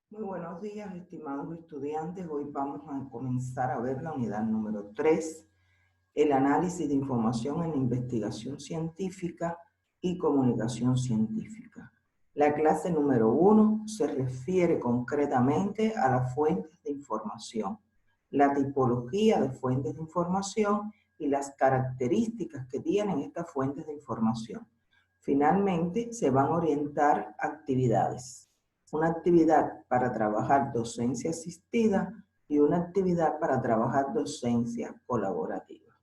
Muy buenos días, estimados estudiantes. Hoy vamos a comenzar a ver la unidad número 3, el análisis de información en investigación científica y comunicación científica. La clase número 1 se refiere concretamente a las fuentes de información, la tipología de fuentes de información y las características que tienen estas fuentes de información. Finalmente, se van a orientar actividades. Una actividad para trabajar docencia asistida y una actividad para trabajar docencia colaborativa.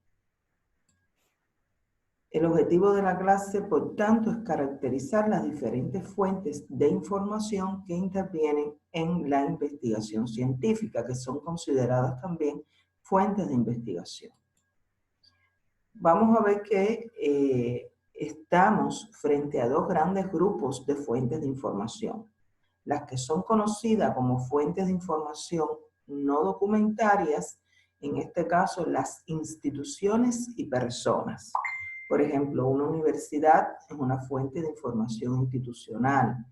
El objetivo de la clase, por tanto, es caracterizar las diferentes fuentes de información que intervienen en la investigación científica, que son consideradas también fuentes de investigación. Vamos a ver que estamos frente a dos grandes grupos de fuentes de información. Las que son conocidas como fuentes de información no documentarias, en este caso las instituciones y personas. Por ejemplo, una universidad es una fuente de información institucional,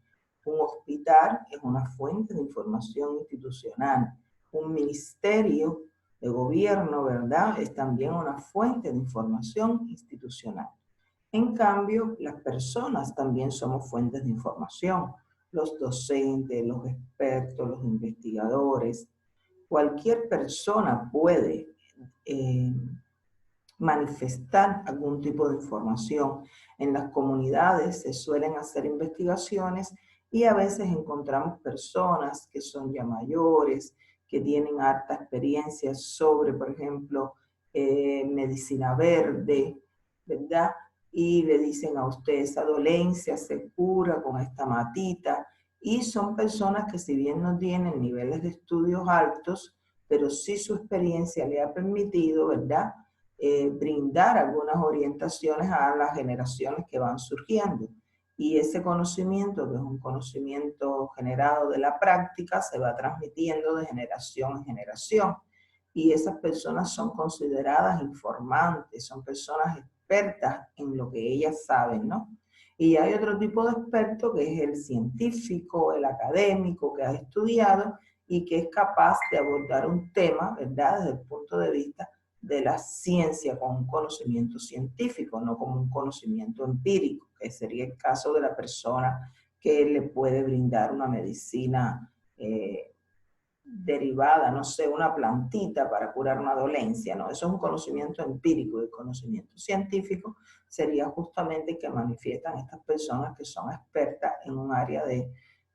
un hospital es una fuente de información institucional, un ministerio de gobierno, ¿verdad?, es también una fuente de información institucional. En cambio, las personas también somos fuentes de información. Los docentes, los expertos, los investigadores, cualquier persona puede manifestar algún tipo de información. En las comunidades se suelen hacer investigaciones y a veces encontramos personas que son ya mayores, que tienen harta experiencia sobre, por ejemplo, medicina verde, ¿verdad? Y le dicen a usted, esa dolencia se cura con esta matita. Y son personas que, si bien no tienen niveles de estudios altos, pero sí su experiencia le ha permitido, ¿verdad?, brindar algunas orientaciones a las generaciones que van surgiendo. Y ese conocimiento, que es un conocimiento generado de la práctica, se va transmitiendo de generación en generación. Y esas personas son consideradas informantes, son personas expertas en lo que ellas saben, ¿no? Y hay otro tipo de experto que es el científico, el académico, que ha estudiado y que es capaz de abordar un tema, ¿verdad?, desde el punto de vista de la ciencia con un conocimiento científico, no como un conocimiento empírico, que sería el caso de la persona que le puede brindar una medicina derivada, no sé, una plantita para curar una dolencia, no, eso es un conocimiento empírico. El conocimiento científico sería justamente que manifiestan estas personas que son expertas en un área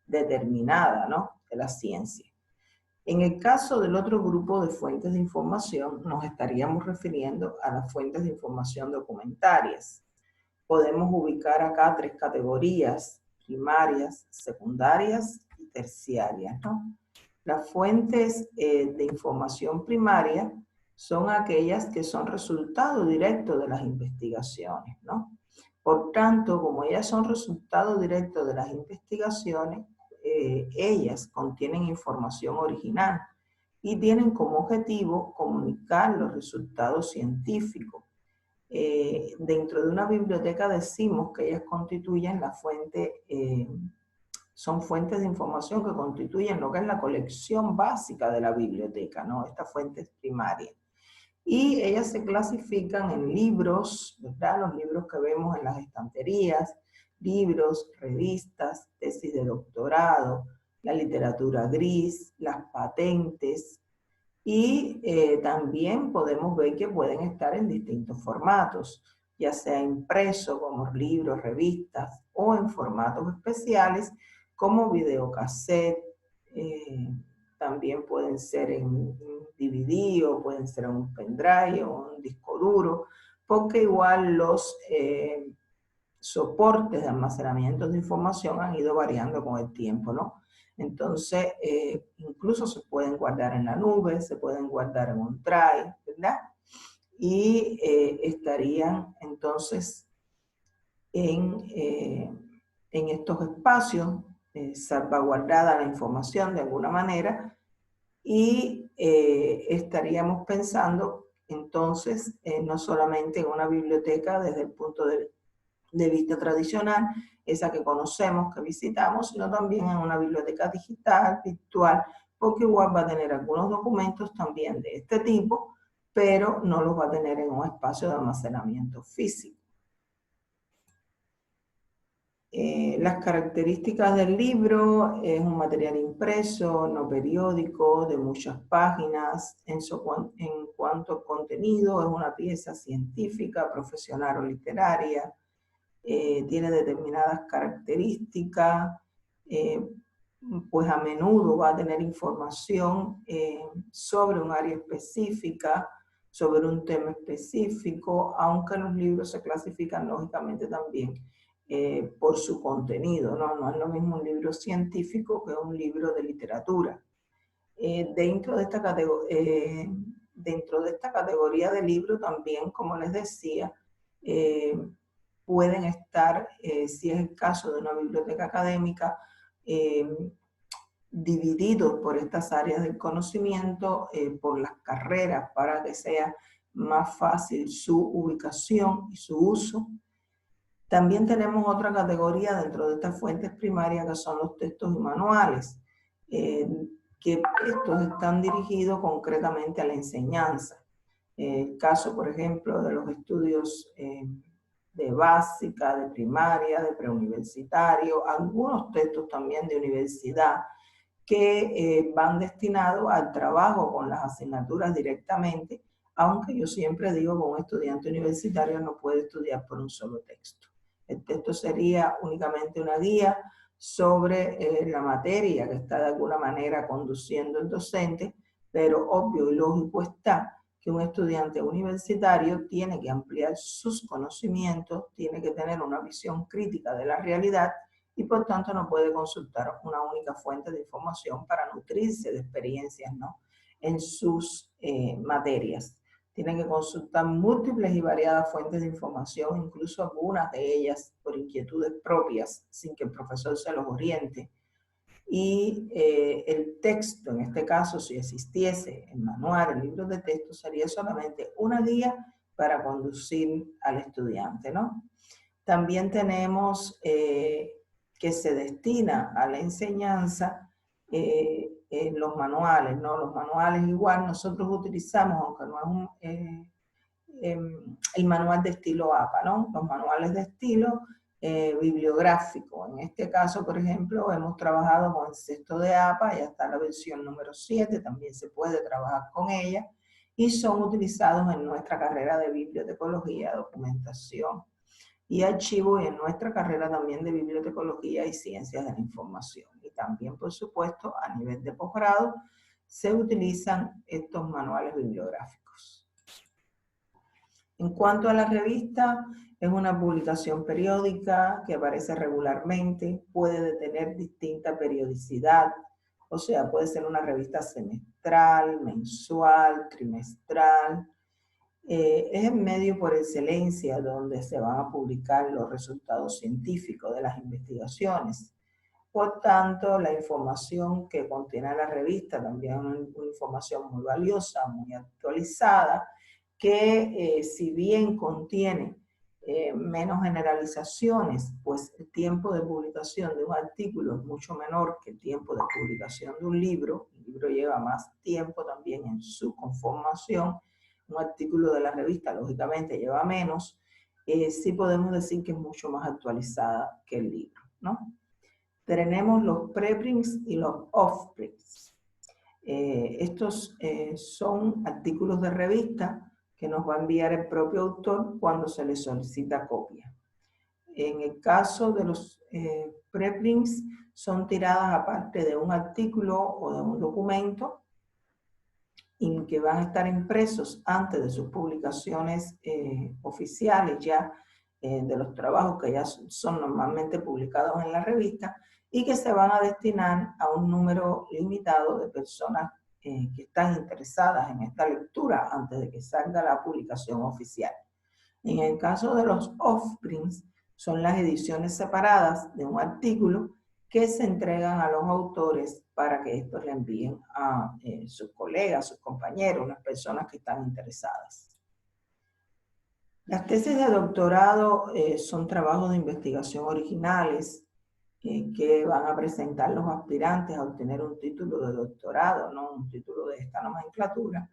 determinada, ¿no?, de la ciencia. En el caso del otro grupo de fuentes de información, nos estaríamos refiriendo a las fuentes de información documentarias. Podemos ubicar acá tres categorías: primarias, secundarias y terciarias, ¿no? Las fuentes de información primaria son aquellas que son resultado directo de las investigaciones, ¿no? Por tanto, como ellas son resultado directo de las investigaciones, ellas contienen información original y tienen como objetivo comunicar los resultados científicos. Dentro de una biblioteca decimos que ellas constituyen la fuente, son fuentes de información que constituyen lo que es la colección básica de la biblioteca, ¿no?, estas fuentes primarias. Y ellas se clasifican en libros, ¿verdad?, los libros que vemos en las estanterías, libros, revistas, tesis de doctorado, la literatura gris, las patentes, y también podemos ver que pueden estar en distintos formatos, ya sea impreso como libros, revistas, o en formatos especiales como videocassette, también pueden ser en DVD o pueden ser en un pendrive o un disco duro, porque igual los soportes de almacenamiento de información han ido variando con el tiempo, ¿no? Entonces, incluso se pueden guardar en la nube, se pueden guardar en un drive, ¿verdad? Y estarían entonces en estos espacios, salvaguardada la información de alguna manera, y estaríamos pensando entonces no solamente en una biblioteca desde el punto de vista tradicional, esa que conocemos, que visitamos, sino también en una biblioteca digital, virtual, porque igual va a tener algunos documentos también de este tipo, pero no los va a tener en un espacio de almacenamiento físico. Las características del libro: es un material impreso, no periódico, de muchas páginas. En cuanto a contenido, es una pieza científica, profesional o literaria. Tiene determinadas características, pues a menudo va a tener información sobre un área específica, sobre un tema específico, aunque los libros se clasifican lógicamente también por su contenido, ¿no? No es lo mismo un libro científico que un libro de literatura. Dentro de esta categoría de libro también, como les decía, pueden estar, si es el caso de una biblioteca académica, divididos por estas áreas del conocimiento, por las carreras, para que sea más fácil su ubicación y su uso. También tenemos otra categoría dentro de estas fuentes primarias, que son los textos y manuales, que estos están dirigidos concretamente a la enseñanza. El caso, por ejemplo, de los estudios de básica, de primaria, de preuniversitario, algunos textos también de universidad, que van destinados al trabajo con las asignaturas directamente, aunque yo siempre digo que un estudiante universitario no puede estudiar por un solo texto. El texto sería únicamente una guía sobre la materia que está de alguna manera conduciendo el docente, pero obvio y lógico está que un estudiante universitario tiene que ampliar sus conocimientos, tiene que tener una visión crítica de la realidad y por tanto no puede consultar una única fuente de información para nutrirse de experiencias, ¿no?, en sus materias. Tiene que consultar múltiples y variadas fuentes de información, incluso algunas de ellas por inquietudes propias, sin que el profesor se los oriente. Y el texto, en este caso, si existiese el manual, el libro de texto, sería solamente una guía para conducir al estudiante, ¿no? También tenemos que se destina a la enseñanza los manuales, ¿no? Los manuales igual nosotros utilizamos, aunque no es el manual de estilo APA, ¿no? Los manuales de estilo bibliográfico. En este caso, por ejemplo, hemos trabajado con el sexto de APA, ya está la versión número 7, también se puede trabajar con ella, y son utilizados en nuestra carrera de bibliotecología, documentación y archivo, y en nuestra carrera también de bibliotecología y ciencias de la información. Y también, por supuesto, a nivel de posgrado, se utilizan estos manuales bibliográficos. En cuanto a la revista, es una publicación periódica que aparece regularmente, puede tener distinta periodicidad, o sea, puede ser una revista semestral, mensual, trimestral. Es el medio por excelencia donde se van a publicar los resultados científicos de las investigaciones. Por tanto, la información que contiene la revista también es una información muy valiosa, muy actualizada, que si bien contiene menos generalizaciones, pues el tiempo de publicación de un artículo es mucho menor que el tiempo de publicación de un libro. El libro lleva más tiempo también en su conformación. Un artículo de la revista, lógicamente, lleva menos. Sí podemos decir que es mucho más actualizada que el libro, ¿no? Tenemos los preprints y los offprints. Estos son artículos de revista que nos va a enviar el propio autor cuando se le solicita copia. En el caso de los preprints, son tiradas aparte de un artículo o de un documento y que van a estar impresos antes de sus publicaciones oficiales ya de los trabajos que ya son normalmente publicados en la revista, y que se van a destinar a un número limitado de personas que están interesadas en esta lectura antes de que salga la publicación oficial. En el caso de los offprints, son las ediciones separadas de un artículo que se entregan a los autores para que estos le envíen a sus colegas, sus compañeros, las personas que están interesadas. Las tesis de doctorado son trabajos de investigación originales que van a presentar los aspirantes a obtener un título de doctorado, ¿no? Un título de esta nomenclatura,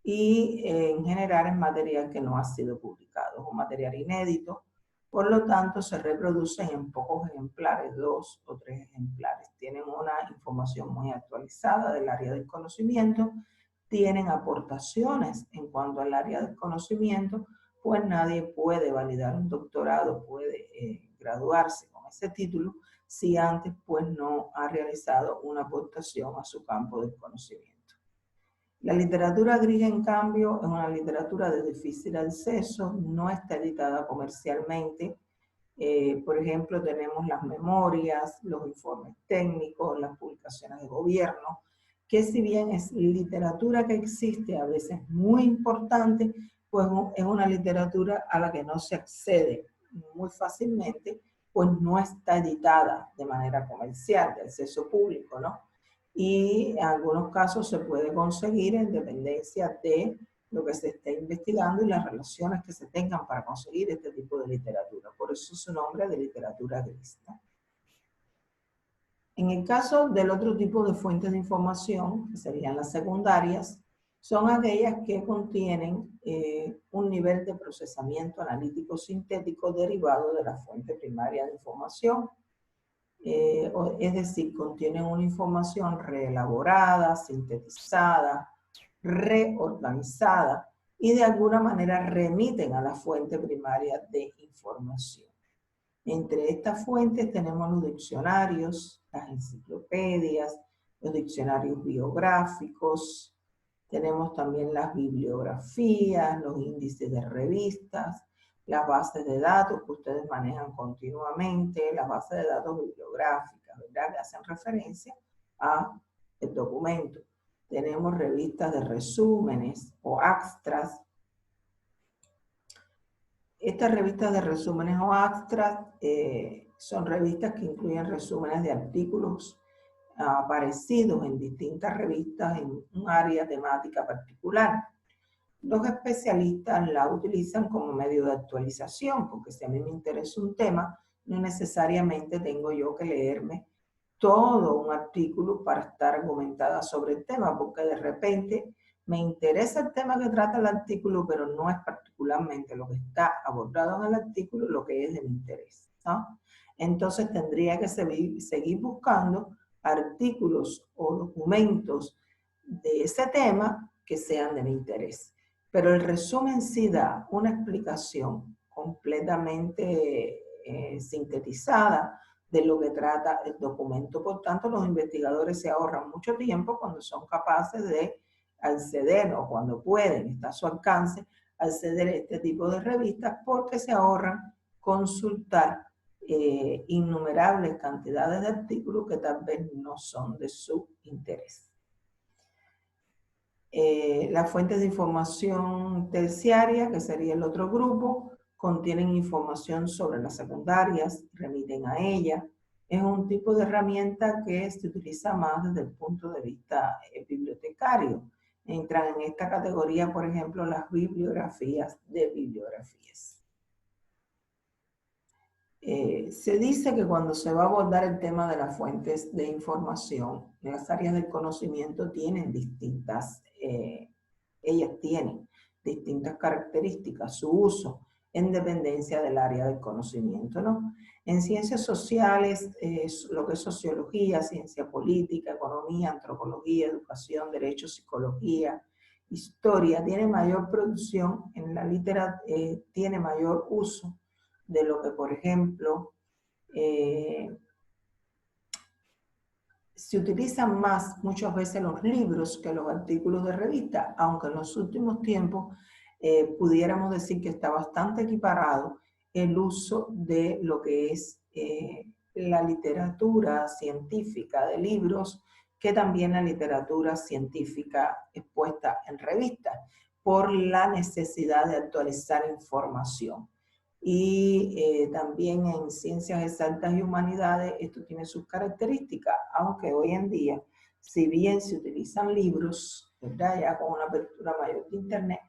y en general es material que no ha sido publicado, es un material inédito, por lo tanto se reproducen en pocos ejemplares, 2 o 3 ejemplares. Tienen una información muy actualizada del área del conocimiento, tienen aportaciones en cuanto al área del conocimiento, pues nadie puede validar un doctorado, puede graduarse con ese título si antes pues no ha realizado una aportación a su campo del conocimiento. La literatura griega, en cambio, es una literatura de difícil acceso, no está editada comercialmente. Por ejemplo, tenemos las memorias, los informes técnicos, las publicaciones de gobierno, que si bien es literatura que existe, a veces muy importante, pues es una literatura a la que no se accede muy fácilmente, pues no está editada de manera comercial, de acceso público, ¿no? Y en algunos casos se puede conseguir en dependencia de lo que se esté investigando y las relaciones que se tengan para conseguir este tipo de literatura. Por eso su nombre de literatura gris. En el caso del otro tipo de fuentes de información, que serían las secundarias, son aquellas que contienen un nivel de procesamiento analítico sintético derivado de la fuente primaria de información. Es decir, contienen una información reelaborada, sintetizada, reorganizada y de alguna manera remiten a la fuente primaria de información. Entre estas fuentes tenemos los diccionarios, las enciclopedias, los diccionarios biográficos, tenemos también las bibliografías, los índices de revistas, las bases de datos que ustedes manejan continuamente, las bases de datos bibliográficas, ¿verdad? Que hacen referencia a el documento. Tenemos revistas de resúmenes o extras. Estas revistas de resúmenes o extras son revistas que incluyen resúmenes de artículos aparecidos en distintas revistas en un área temática particular. Los especialistas la utilizan como medio de actualización, porque si a mí me interesa un tema, no necesariamente tengo yo que leerme todo un artículo para estar argumentada sobre el tema, porque de repente me interesa el tema que trata el artículo, pero no es particularmente lo que está abordado en el artículo lo que es de mi interés, ¿no? Entonces tendría que seguir buscando artículos o documentos de ese tema que sean de mi interés. Pero el resumen sí da una explicación completamente sintetizada de lo que trata el documento. Por tanto, los investigadores se ahorran mucho tiempo cuando son capaces de acceder o cuando pueden, está a su alcance, acceder a este tipo de revistas porque se ahorran consultar innumerables cantidades de artículos que tal vez no son de su interés. Las fuentes de información terciaria, que sería el otro grupo, contienen información sobre las secundarias, remiten a ella. Es un tipo de herramienta que se utiliza más desde el punto de vista bibliotecario. Entran en esta categoría, por ejemplo, las bibliografías de bibliografías. Se dice que cuando se va a abordar el tema de las fuentes de información, las áreas del conocimiento tienen ellas tienen distintas características, su uso en dependencia del área del conocimiento, ¿no? En ciencias sociales, lo que es sociología, ciencia política, economía, antropología, educación, derecho, psicología, historia, tiene mayor producción en la literatura, tiene mayor uso de lo que, por ejemplo, se utilizan más muchas veces los libros que los artículos de revista, aunque en los últimos tiempos pudiéramos decir que está bastante equiparado el uso de lo que es la literatura científica de libros, que también la literatura científica expuesta en revistas, por la necesidad de actualizar información. Y también en ciencias exactas y humanidades esto tiene sus características, aunque hoy en día, si bien se utilizan libros, ¿verdad? Ya con una apertura mayor de internet,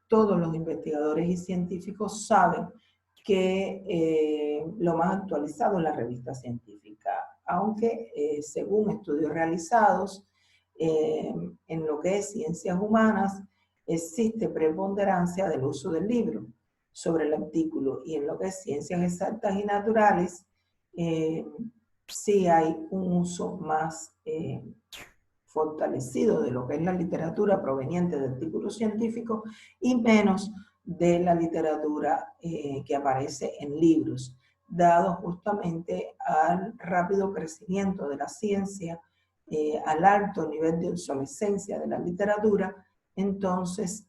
todos los investigadores y científicos saben que lo más actualizado es la revista científica, aunque según estudios realizados en lo que es ciencias humanas, existe preponderancia del uso del libro sobre el artículo, y en lo que es ciencias exactas y naturales, sí hay un uso más fortalecido de lo que es la literatura proveniente de artículos científicos y menos de la literatura que aparece en libros, dado justamente al rápido crecimiento de la ciencia, al alto nivel de obsolescencia de la literatura. Entonces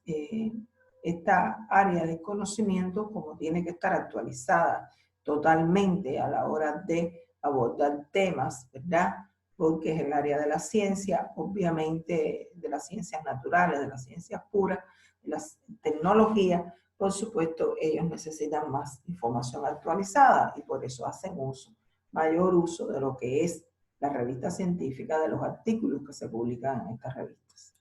esta área de conocimiento, como tiene que estar actualizada totalmente a la hora de abordar temas, ¿verdad?, porque es el área de la ciencia, obviamente de las ciencias naturales, de las ciencias puras, de las tecnologías. Por supuesto, ellos necesitan más información actualizada y por eso hacen mayor uso de lo que es la revista científica, de los artículos que se publican en estas revistas.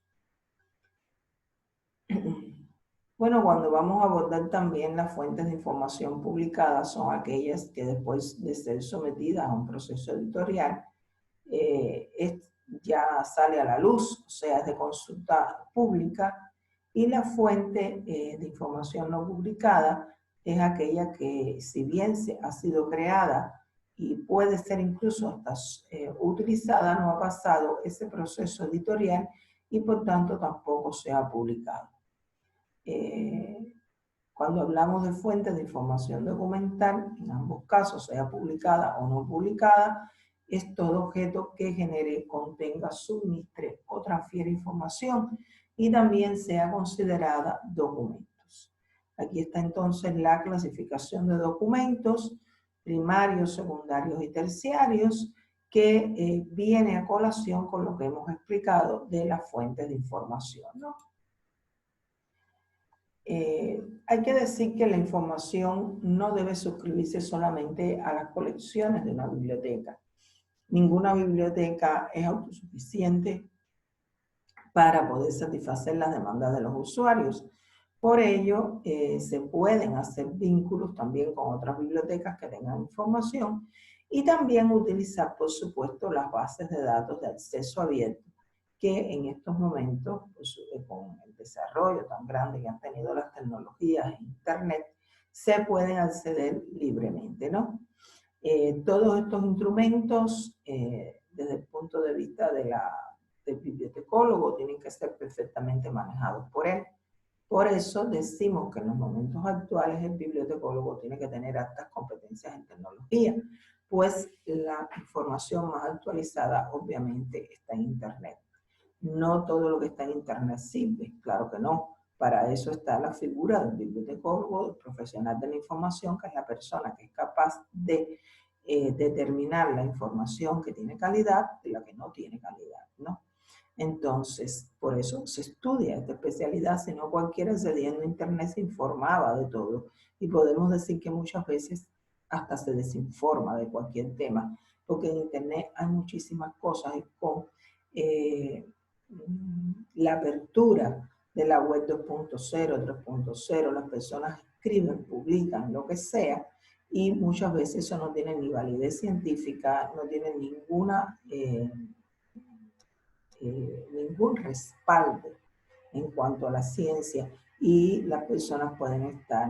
Bueno, cuando vamos a abordar también las fuentes de información publicadas, son aquellas que después de ser sometidas a un proceso editorial, ya sale a la luz, o sea, es de consulta pública, y la fuente de información no publicada es aquella que, si bien ha sido creada y puede ser incluso hasta utilizada, no ha pasado ese proceso editorial y por tanto tampoco se ha publicado. Cuando hablamos de fuentes de información documental, en ambos casos, sea publicada o no publicada, es todo objeto que genere, contenga, suministre o transfiere información y también sea considerada documentos. Aquí está entonces la clasificación de documentos primarios, secundarios y terciarios, que viene a colación con lo que hemos explicado de las fuentes de información, ¿no? Hay que decir que la información no debe suscribirse solamente a las colecciones de una biblioteca. Ninguna biblioteca es autosuficiente para poder satisfacer las demandas de los usuarios. Por ello, se pueden hacer vínculos también con otras bibliotecas que tengan información y también utilizar, por supuesto, las bases de datos de acceso abierto, que en estos momentos, pues, con el desarrollo tan grande que han tenido las tecnologías e Internet, se pueden acceder libremente, ¿no? Todos estos instrumentos, desde el punto de vista del bibliotecólogo, tienen que ser perfectamente manejados por él. Por eso decimos que en los momentos actuales el bibliotecólogo tiene que tener altas competencias en tecnología, pues la información más actualizada obviamente está en Internet. No todo lo que está en Internet sirve, claro que no. Para eso está la figura del bibliotecólogo, del profesional de la información, que es la persona que es capaz de determinar la información que tiene calidad de la que no tiene calidad, ¿no? Entonces, por eso se estudia esta especialidad, si no cualquiera accediendo a Internet se informaba de todo. Y podemos decir que muchas veces hasta se desinforma de cualquier tema, porque en Internet hay muchísimas cosas y con la apertura de la web 2.0, 3.0, las personas escriben, publican, lo que sea, y muchas veces eso no tiene ni validez científica, no tiene ningún respaldo en cuanto a la ciencia, y las personas pueden estar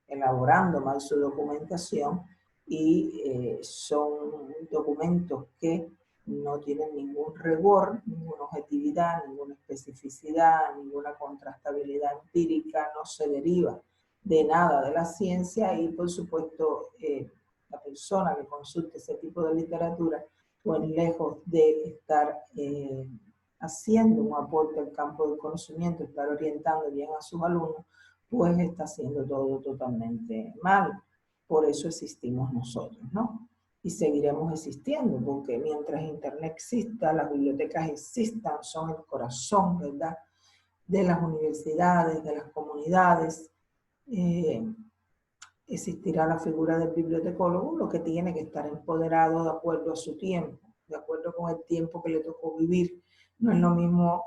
elaborando mal su documentación y son documentos que no tienen ningún rigor, ninguna objetividad, ninguna especificidad, ninguna contrastabilidad empírica, no se deriva de nada de la ciencia y por supuesto la persona que consulte ese tipo de literatura, pues lejos de estar haciendo un aporte al campo del conocimiento, estar orientando bien a sus alumnos, pues está haciendo todo totalmente mal. Por eso existimos nosotros, ¿no? Y seguiremos existiendo, porque mientras Internet exista, las bibliotecas existan, son el corazón, ¿verdad?, de las universidades, de las comunidades. Existirá la figura del bibliotecólogo, lo que tiene que estar empoderado de acuerdo a su tiempo, de acuerdo con el tiempo que le tocó vivir, No es lo mismo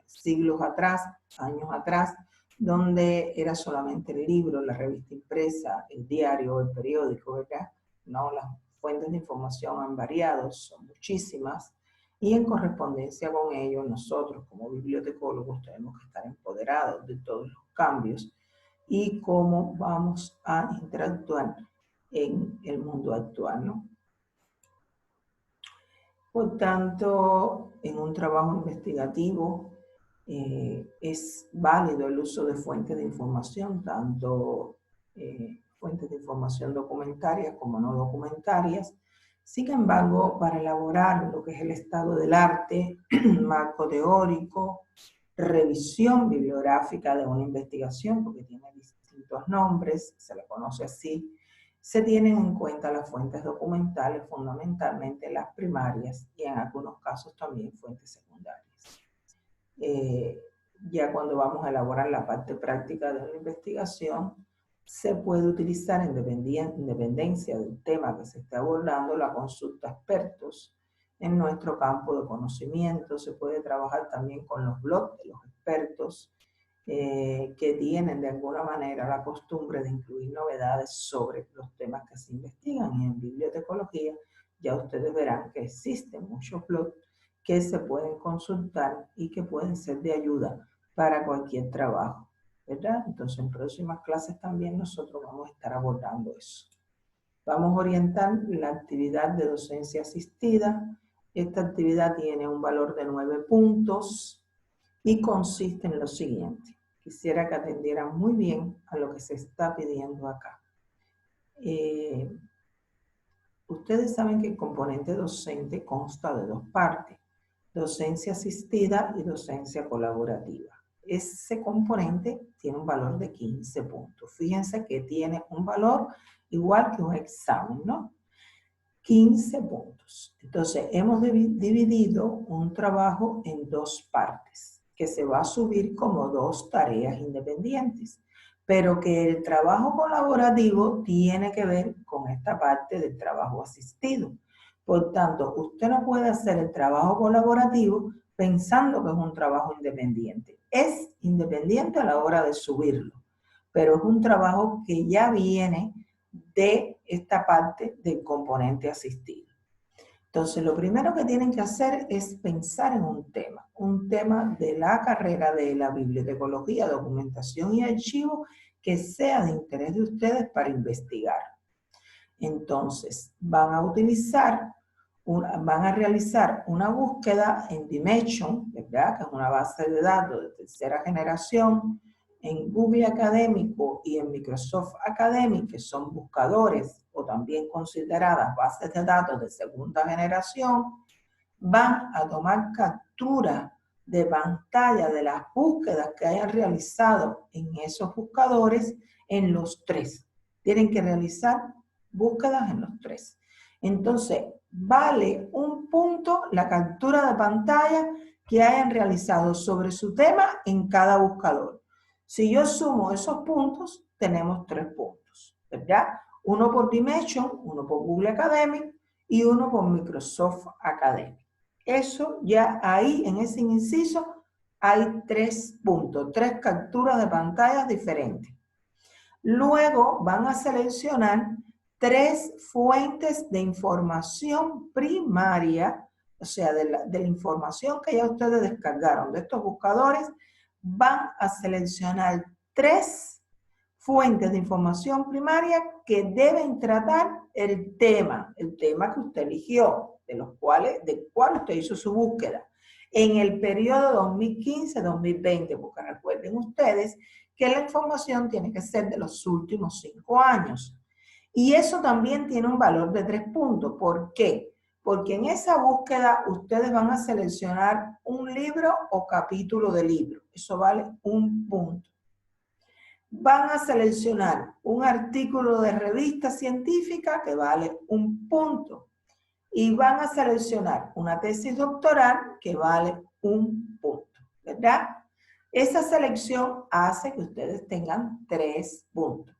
siglos atrás, años atrás, donde era solamente el libro, la revista impresa, el diario, el periódico, ¿verdad? No, las fuentes de información han variado, son muchísimas, y en correspondencia con ello, nosotros como bibliotecólogos tenemos que estar empoderados de todos los cambios y cómo vamos a interactuar en el mundo actual, ¿no? Por tanto, en un trabajo investigativo es válido el uso de fuentes de información, tanto fuentes de información documentarias como no documentarias. Sin embargo, para elaborar lo que es el estado del arte, marco teórico, revisión bibliográfica de una investigación, porque tiene distintos nombres, se le conoce así, se tienen en cuenta las fuentes documentales, fundamentalmente las primarias y en algunos casos también fuentes secundarias. Ya cuando vamos a elaborar la parte práctica de una investigación, se puede utilizar en dependencia del tema que se esté abordando la consulta a expertos en nuestro campo de conocimiento. Se puede trabajar también con los blogs de los expertos que tienen de alguna manera la costumbre de incluir novedades sobre los temas que se investigan. Y en bibliotecología ya ustedes verán que existen muchos blogs que se pueden consultar y que pueden ser de ayuda para cualquier trabajo, ¿verdad? Entonces en próximas clases también nosotros vamos a estar abordando eso. Vamos a orientar la actividad de docencia asistida. Esta actividad tiene un valor de 9 puntos y consiste en lo siguiente. Quisiera que atendieran muy bien a lo que se está pidiendo acá. Ustedes saben que el componente docente consta de dos partes, docencia asistida y docencia colaborativa. Ese componente tiene un valor de 15 puntos. Fíjense que tiene un valor igual que un examen, ¿no? 15 puntos. Entonces, hemos dividido un trabajo en dos partes, que se va a subir como dos tareas independientes, pero que el trabajo colaborativo tiene que ver con esta parte del trabajo asistido. Por tanto, usted no puede hacer el trabajo colaborativo pensando que es un trabajo independiente. Es independiente a la hora de subirlo, pero es un trabajo que ya viene de esta parte del componente asistido. Entonces, lo primero que tienen que hacer es pensar en un tema de la carrera de la bibliotecología, documentación y archivo que sea de interés de ustedes para investigar. Entonces, van a realizar una búsqueda en Dimension, ¿verdad? Que es una base de datos de tercera generación, en Google Académico y en Microsoft Academic, que son buscadores o también consideradas bases de datos de segunda generación, van a tomar captura de pantalla de las búsquedas que hayan realizado en esos buscadores en los tres. Tienen que realizar búsquedas en los tres. Entonces, vale un punto la captura de pantalla que hayan realizado sobre su tema en cada buscador. Si yo sumo esos puntos, tenemos 3 puntos, ¿verdad? Uno por Dimension, uno por Google Academic y uno por Microsoft Academic. Eso ya ahí, en ese inciso, hay 3 puntos, 3 capturas de pantallas diferentes. Luego van a seleccionar 3 fuentes de información primaria, o sea, de la información que ya ustedes descargaron de estos buscadores, van a seleccionar 3 fuentes de información primaria que deben tratar el tema que usted eligió, del cual usted hizo su búsqueda, en el periodo 2015-2020, porque recuerden ustedes que la información tiene que ser de los últimos 5 años. Y eso también tiene un valor de 3 puntos. ¿Por qué? Porque en esa búsqueda ustedes van a seleccionar un libro o capítulo de libro. Eso vale 1 punto. Van a seleccionar un artículo de revista científica que vale 1 punto. Y van a seleccionar una tesis doctoral que vale 1 punto, ¿verdad? Esa selección hace que ustedes tengan 3 puntos.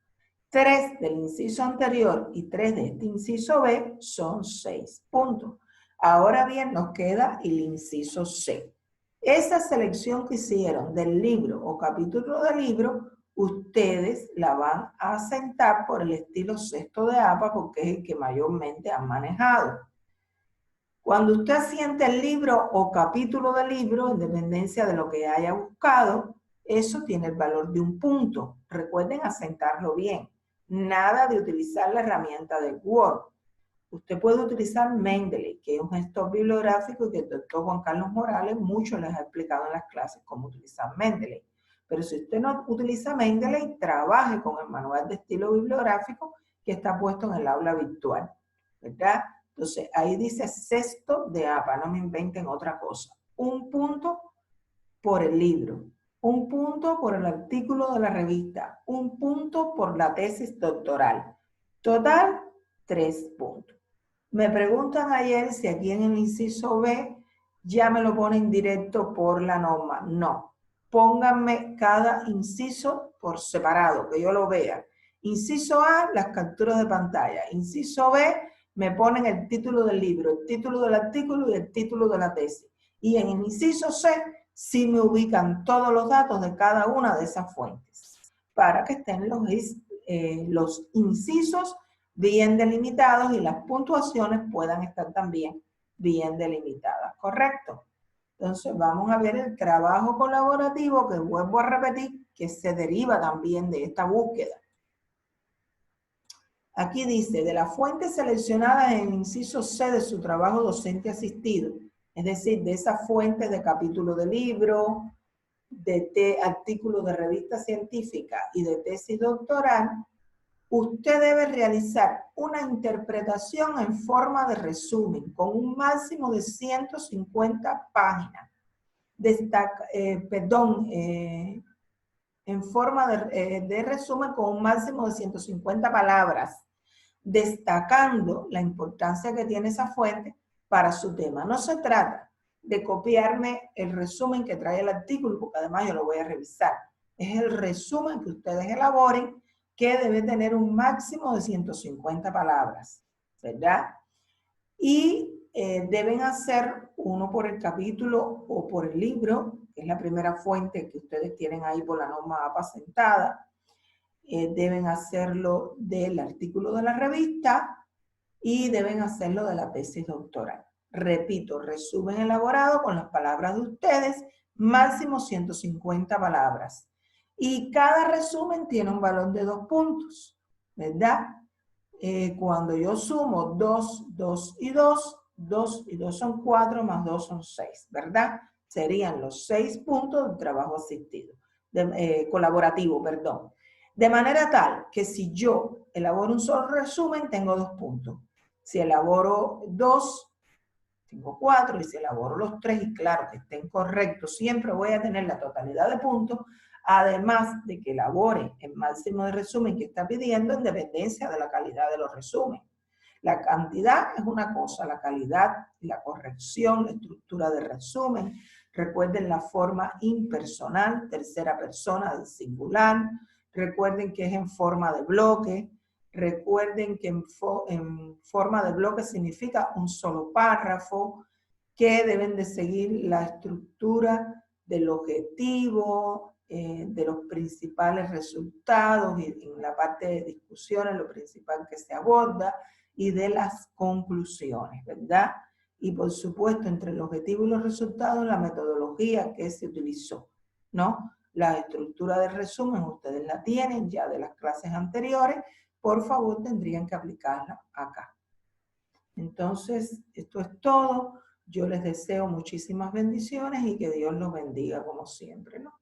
3 del inciso anterior y 3 de este inciso B son 6 puntos. Ahora bien, nos queda el inciso C. Esa selección que hicieron del libro o capítulo del libro, ustedes la van a asentar por el estilo sexto de APA porque es el que mayormente han manejado. Cuando usted asiente el libro o capítulo del libro, en dependencia de lo que haya buscado, eso tiene el valor de un punto. Recuerden asentarlo bien. Nada de utilizar la herramienta de Word. Usted puede utilizar Mendeley, que es un gestor bibliográfico y que el doctor Juan Carlos Morales mucho les ha explicado en las clases cómo utilizar Mendeley. Pero si usted no utiliza Mendeley, trabaje con el manual de estilo bibliográfico que está puesto en el aula virtual, ¿verdad? Entonces, ahí dice sexto de APA, no me inventen otra cosa. Un punto por el libro, un punto por el artículo de la revista, un punto por la tesis doctoral. Total, 3 puntos. Me preguntan ayer si aquí en el inciso B ya me lo ponen directo por la norma. No, pónganme cada inciso por separado, que yo lo vea. Inciso A, las capturas de pantalla. Inciso B, me ponen el título del libro, el título del artículo y el título de la tesis. Y en el inciso C, sí me ubican todos los datos de cada una de esas fuentes, para que estén los incisos bien delimitados y las puntuaciones puedan estar también bien delimitadas, ¿correcto? Entonces vamos a ver el trabajo colaborativo que vuelvo a repetir, que se deriva también de esta búsqueda. Aquí dice, de las fuentes seleccionadas en el inciso C de su trabajo docente asistido, es decir, de esas fuentes de capítulo de libro, de artículos de revista científica y de tesis doctoral, usted debe realizar una interpretación en forma de resumen con un máximo de 150 páginas. En forma de resumen con un máximo de 150 palabras, destacando la importancia que tiene esa fuente para su tema. No se trata de copiarme el resumen que trae el artículo, porque además yo lo voy a revisar. Es el resumen que ustedes elaboren, que debe tener un máximo de 150 palabras, ¿verdad? Y deben hacer uno por el capítulo o por el libro, que es la primera fuente que ustedes tienen ahí por la norma APA sentada. Deben hacerlo del artículo de la revista y deben hacerlo de la tesis doctoral. Repito, resumen elaborado con las palabras de ustedes, máximo 150 palabras. Y cada resumen tiene un valor de 2 puntos, ¿verdad? Cuando yo sumo 2, 2 y 2, 2 y 2 son 4, más 2 son 6, ¿verdad? Serían los 6 puntos del trabajo asistido, colaborativo, perdón. De manera tal que si yo elaboro un solo resumen, tengo 2 puntos. Si elaboro 2, tengo 4, y si elaboro los 3, y claro que estén correctos, siempre voy a tener la totalidad de puntos, además de que elabore el máximo de resumen que está pidiendo en dependencia de la calidad de los resúmenes. La cantidad es una cosa, la calidad, la corrección, la estructura de resumen. Recuerden la forma impersonal, tercera persona del singular. Recuerden que es en forma de bloque. Recuerden que en forma de bloque significa un solo párrafo, que deben de seguir la estructura del objetivo, de los principales resultados, y en la parte de discusiones lo principal que se aborda, y de las conclusiones, ¿verdad? Y por supuesto, entre el objetivo y los resultados, la metodología que se utilizó, ¿no? La estructura de resumen, ustedes la tienen ya de las clases anteriores, por favor tendrían que aplicarla acá. Entonces, esto es todo. Yo les deseo muchísimas bendiciones y que Dios los bendiga como siempre, ¿no?